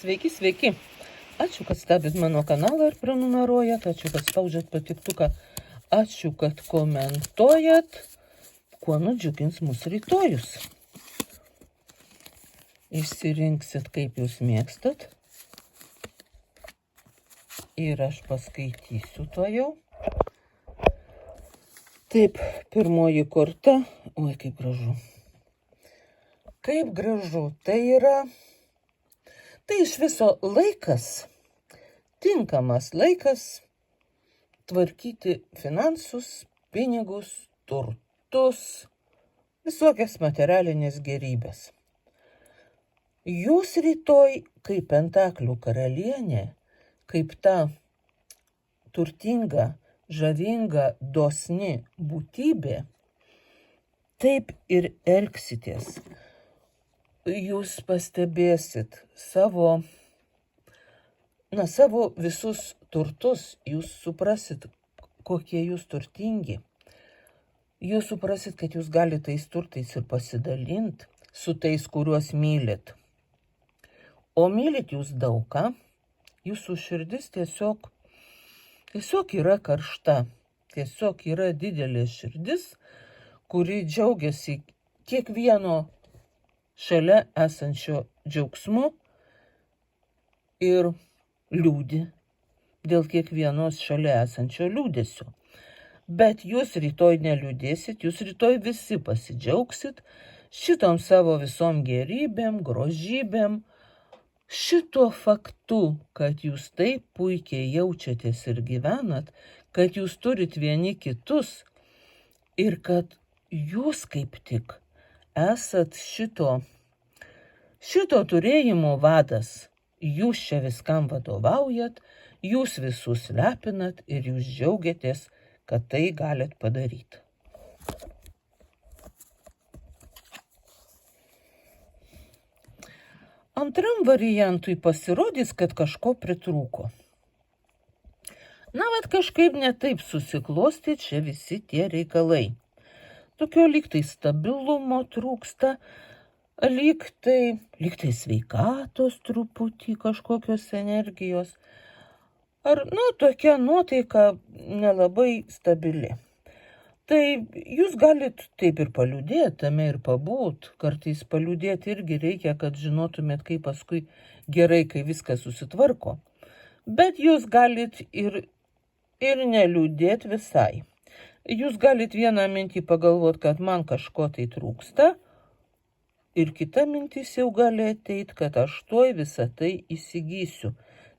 Sveiki, sveiki. Ačiū, kad stebit mano kanalą ir prenumeruojat. Ačiū, kad spaudžiat patiktuką. Ačiū, kad komentuojat, kuo nudžiugins mūsų rytojus. Išsirinksit, kaip jūs mėgstat. Ir aš paskaitysiu to jau. Taip, pirmoji korta. Oi, kaip gražu. Kaip gražu. Tai yra... Tai iš viso laikas, tinkamas laikas tvarkyti finansus, pinigus, turtus, visokias materialinės gėrybės. Jūs rytoj, kaip pentaklių karalienė, kaip ta turtinga, žavinga, dosni būtybė, taip ir elgsitės. Jūs pastebėsit savo visus turtus, jūs suprasit, kokie jūs turtingi. Jūs suprasit, kad jūs galite tais turtais ir pasidalinti su tais, kuriuos mylit. O mylit jūs daug ką, jūsų širdis tiesiog yra karšta, tiesiog yra didelė širdis, kuri džiaugiasi kiekvieno šalia esančio džiaugsmu ir liūdi dėl kiekvienos šalia esančio liūdesio. Bet jūs rytoj neliūdėsit, jūs rytoj visi pasidžiaugsit šitom savo visom gėrybėm, grožybėm, šituo faktu, kad jūs taip puikiai jaučiatės ir gyvenat, kad jūs turit vieni kitus ir kad jūs kaip tik esat šito turėjimo vadas. Jūs čia viskam vadovaujat, jūs visus lepinat ir jūs džiaugiatės, kad tai galit padaryti. Antram variantui pasirodys, kad kažko pritrūko. Kažkaip netaip susiklosti čia visi tie reikalai. Tokio lyg tai stabilumo trūksta, lyg tai sveikatos truputį, kažkokios energijos. Ar, tokia nuotaika nelabai stabili. Tai jūs galit taip ir paliūdėti, tame ir pabūt. Kartais paliūdėti irgi reikia, kad žinotumėt, kaip paskui gerai, kai viskas susitvarko. Bet jūs galit ir neliūdėti visai. Jūs galit vieną mintį pagalvoti, kad man kažko tai trūksta, ir kita mintis jau gali ateiti, kad aš tuoj visą tai įsigysiu.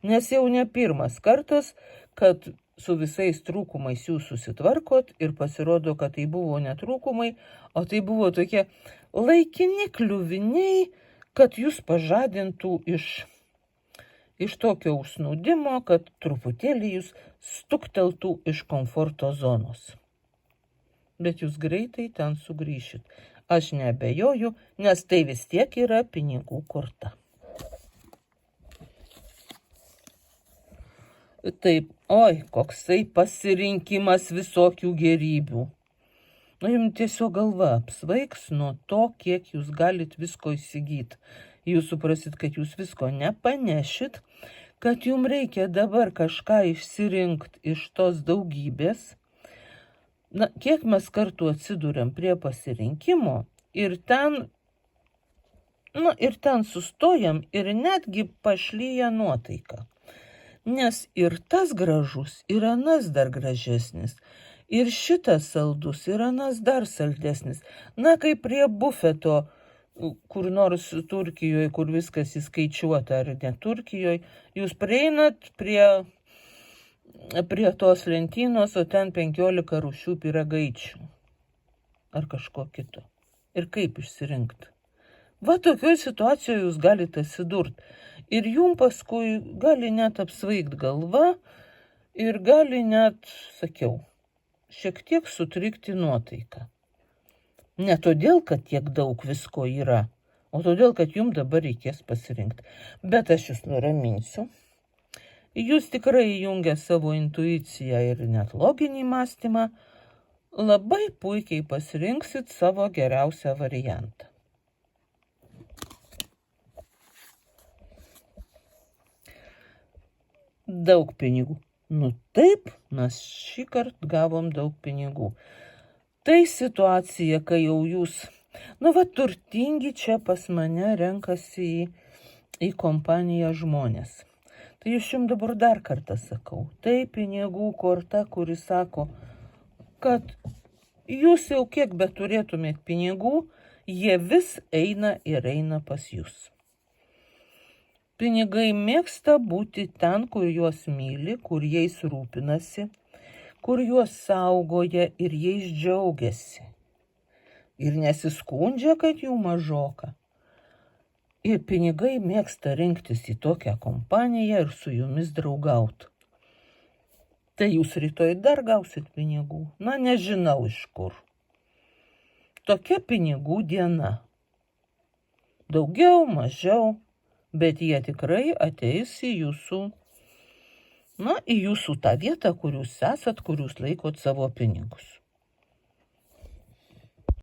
Nes jau ne pirmas kartas, kad su visais trūkumais jūs susitvarkot ir pasirodo, kad tai buvo ne trūkumai, o tai buvo tokie laikini kliuviniai, kad jūs pažadintų iš tokio užsnūdimo, kad truputėlį jūs stukteltų iš komforto zonos. Bet jūs greitai ten sugrįšit. Aš neabejoju, nes tai vis tiek yra pinigų korta. Taip, koksai pasirinkimas visokių gėrybių. Jums tiesiog galva apsvaigs nuo to, kiek jūs galit visko įsigyti. Jūs suprasit, kad jūs visko nepanešit, kad jums reikia dabar kažką išsirinkti iš tos daugybės. Kiek mes kartų atsidūrėm prie pasirinkimo ir ten sustojam ir netgi pašlyja nuotaika. Nes ir tas gražus, ir anas dar gražesnis, ir šitas saldus, ir anas dar saldesnis. Kaip prie bufeto, kur nors Turkijoje, kur viskas įskaičiuota, ar ne Turkijoje, jūs prieinat prie tos lentynos, o ten 15 rūšių pyragaičių. Ar kažko kito. Ir kaip išsirinkti? Tokioj situacijoje jūs galite atsidurti. Ir jums paskui gali net apsvaigt galva ir gali net, šiek tiek sutrikti nuotaiką. Ne todėl, kad tiek daug visko yra, o todėl, kad jums dabar reikės pasirinkti. Bet aš jūs nuraminsiu. Jūs tikrai įjungę savo intuiciją ir net loginį mąstymą, labai puikiai pasirinksit savo geriausią variantą. Daug pinigų. Nu taip, mes šį kartą gavom daug pinigų. Tai situacija, kai jau jūs, turtingi čia pas mane renkasi į kompaniją žmonės. Tai aš jums dabar dar kartą sakau, tai pinigų korta, kuri sako, kad jūs jau kiek beturėtumėt pinigų, jie vis eina ir eina pas jūs. Pinigai mėgsta būti ten, kur juos myli, kur jais rūpinasi, kur juos saugoja ir jais džiaugiasi. Ir nesiskundžia, kad jų mažoka. Ir pinigai mėgsta rinktis į tokią kompaniją ir su jumis draugauti. Tai jūs rytoj dar gausit pinigų? Nežinau iš kur. Tokia pinigų diena. Daugiau, mažiau, bet jie tikrai ateis į jūsų, į jūsų tą vietą, kur jūs esat, kur jūs laikot savo pinigus.